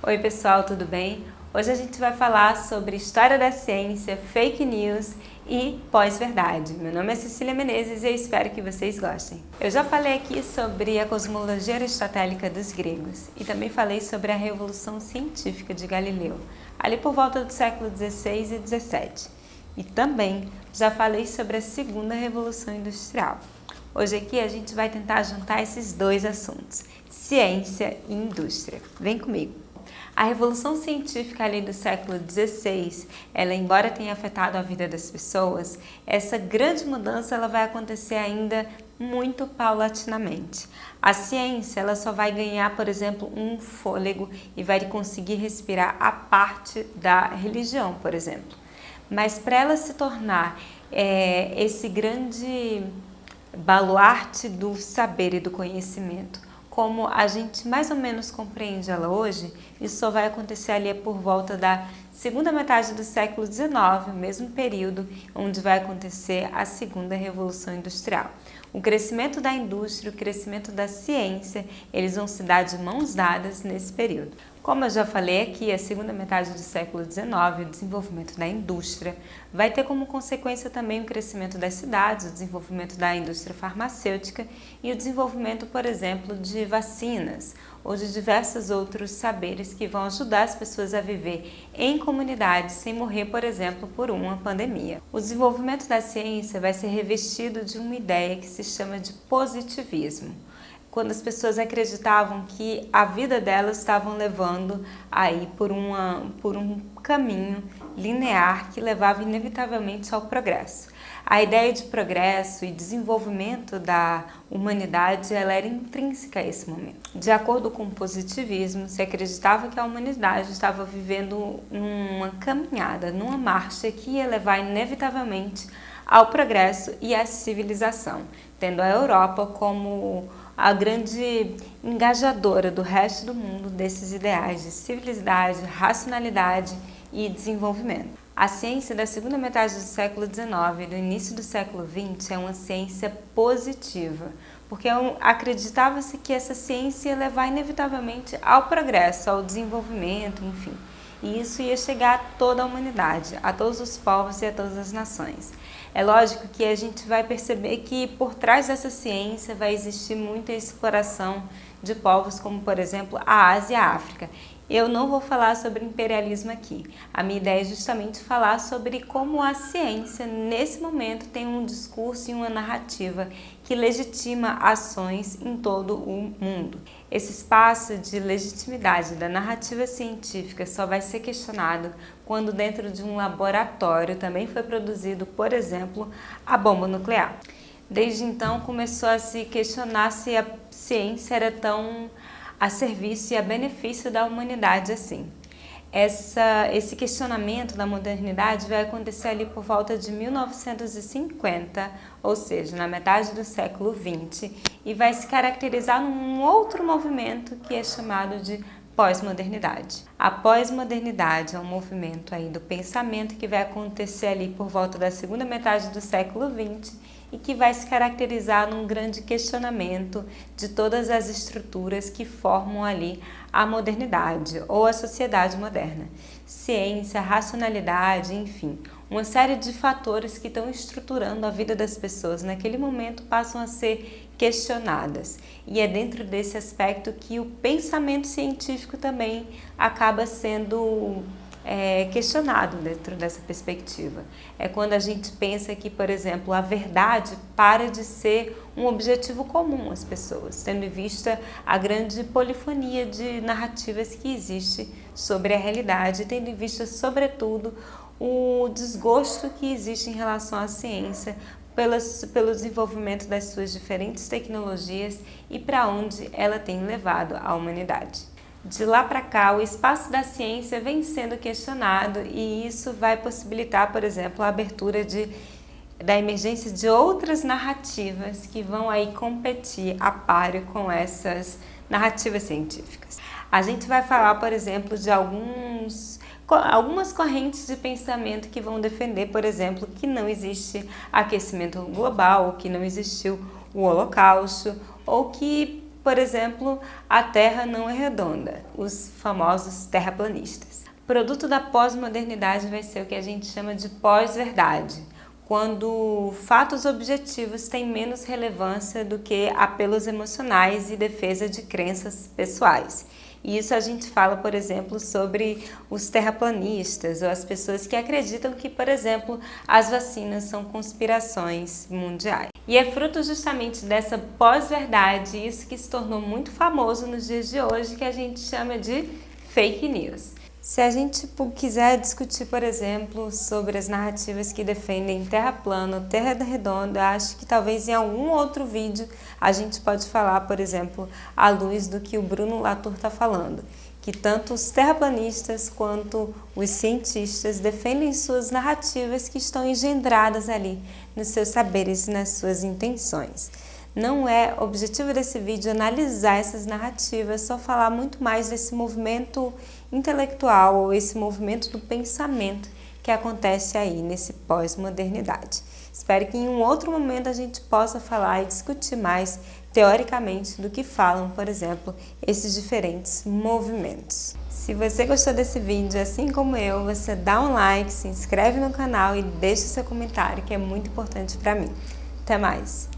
Oi pessoal, tudo bem? Hoje a gente vai falar sobre história da ciência, fake news e pós-verdade. Meu nome é Cecília Menezes e eu espero que vocês gostem. Eu já falei aqui sobre a cosmologia aristotélica dos gregos e também falei sobre a revolução científica de Galileu, ali por volta do século XVI e XVII. E também já falei sobre a segunda revolução industrial. Hoje aqui a gente vai tentar juntar esses dois assuntos, ciência e indústria. Vem comigo! A revolução científica ali do século XVI, ela embora tenha afetado a vida das pessoas, essa grande mudança ela vai acontecer ainda muito paulatinamente. A ciência ela só vai ganhar, por exemplo, um fôlego e vai conseguir respirar a parte da religião, por exemplo. Mas para ela se tornar esse grande baluarte do saber e do conhecimento, como a gente mais ou menos compreende ela hoje, isso só vai acontecer ali por volta da segunda metade do século XIX, o mesmo período onde vai acontecer a segunda revolução industrial. O crescimento da indústria, o crescimento da ciência, eles vão se dar de mãos dadas nesse período. Como eu já falei aqui, a segunda metade do século XIX, o desenvolvimento da indústria, vai ter como consequência também o crescimento das cidades, o desenvolvimento da indústria farmacêutica e o desenvolvimento, por exemplo, de vacinas ou de diversos outros saberes que vão ajudar as pessoas a viver em comunidade sem morrer, por exemplo, por uma pandemia. O desenvolvimento da ciência vai ser revestido de uma ideia que se chama de positivismo, quando as pessoas acreditavam que a vida delas estavam levando aí por um caminho linear que levava inevitavelmente ao progresso. A ideia de progresso e desenvolvimento da humanidade ela era intrínseca a esse momento. De acordo com o positivismo, se acreditava que a humanidade estava vivendo uma caminhada, numa marcha que ia levar inevitavelmente ao progresso e à civilização, tendo a Europa como a grande engajadora do resto do mundo desses ideais de civilidade, racionalidade e desenvolvimento. A ciência da segunda metade do século XIX e do início do século XX é uma ciência positiva, porque acreditava-se que essa ciência ia levar inevitavelmente ao progresso, ao desenvolvimento, enfim. E isso ia chegar a toda a humanidade, a todos os povos e a todas as nações. É lógico que a gente vai perceber que por trás dessa ciência vai existir muita exploração de povos como, por exemplo, a Ásia e a África. Eu não vou falar sobre imperialismo aqui. A minha ideia é justamente falar sobre como a ciência, nesse momento, tem um discurso e uma narrativa que legitima ações em todo o mundo. Esse espaço de legitimidade da narrativa científica só vai ser questionado quando dentro de um laboratório também foi produzido, por exemplo, a bomba nuclear. Desde então começou a se questionar se a ciência era tão a serviço e a benefício da humanidade assim. Esse questionamento da modernidade vai acontecer ali por volta de 1950, ou seja, na metade do século XX, e vai se caracterizar num outro movimento que é chamado de pós-modernidade. A pós-modernidade é um movimento aí do pensamento que vai acontecer ali por volta da segunda metade do século XX e que vai se caracterizar num grande questionamento de todas as estruturas que formam ali a modernidade ou a sociedade moderna. Ciência, racionalidade, enfim, uma série de fatores que estão estruturando a vida das pessoas naquele momento passam a ser questionadas. E é dentro desse aspecto que o pensamento científico também acaba sendo questionado dentro dessa perspectiva. É quando a gente pensa que, por exemplo, a verdade para de ser um objetivo comum às pessoas, tendo em vista a grande polifonia de narrativas que existe sobre a realidade, tendo em vista, sobretudo, o desgosto que existe em relação à ciência pelo desenvolvimento das suas diferentes tecnologias e para onde ela tem levado a humanidade. De lá para cá, o espaço da ciência vem sendo questionado e isso vai possibilitar, por exemplo, a abertura da emergência de outras narrativas que vão aí competir a páreo com essas narrativas científicas. A gente vai falar, por exemplo, de algumas correntes de pensamento que vão defender, por exemplo, que não existe aquecimento global, que não existiu o Holocausto, ou que por exemplo, a Terra não é redonda, os famosos terraplanistas. Produto da pós-modernidade vai ser o que a gente chama de pós-verdade, quando fatos objetivos têm menos relevância do que apelos emocionais e defesa de crenças pessoais. E isso a gente fala, por exemplo, sobre os terraplanistas ou as pessoas que acreditam que, por exemplo, as vacinas são conspirações mundiais. E é fruto justamente dessa pós-verdade, isso que se tornou muito famoso nos dias de hoje, que a gente chama de fake news. Se a gente quiser discutir, por exemplo, sobre as narrativas que defendem terra plana, terra redonda, acho que talvez em algum outro vídeo a gente pode falar, por exemplo, à luz do que o Bruno Latour está falando, que tanto os terraplanistas quanto os cientistas defendem suas narrativas que estão engendradas ali nos seus saberes e nas suas intenções. Não é objetivo desse vídeo analisar essas narrativas, só falar muito mais desse movimento intelectual ou esse movimento do pensamento que acontece aí nesse pós-modernidade. Espero que em um outro momento a gente possa falar e discutir mais teoricamente do que falam, por exemplo, esses diferentes movimentos. Se você gostou desse vídeo, assim como eu, você dá um like, se inscreve no canal e deixa seu comentário, que é muito importante para mim. Até mais!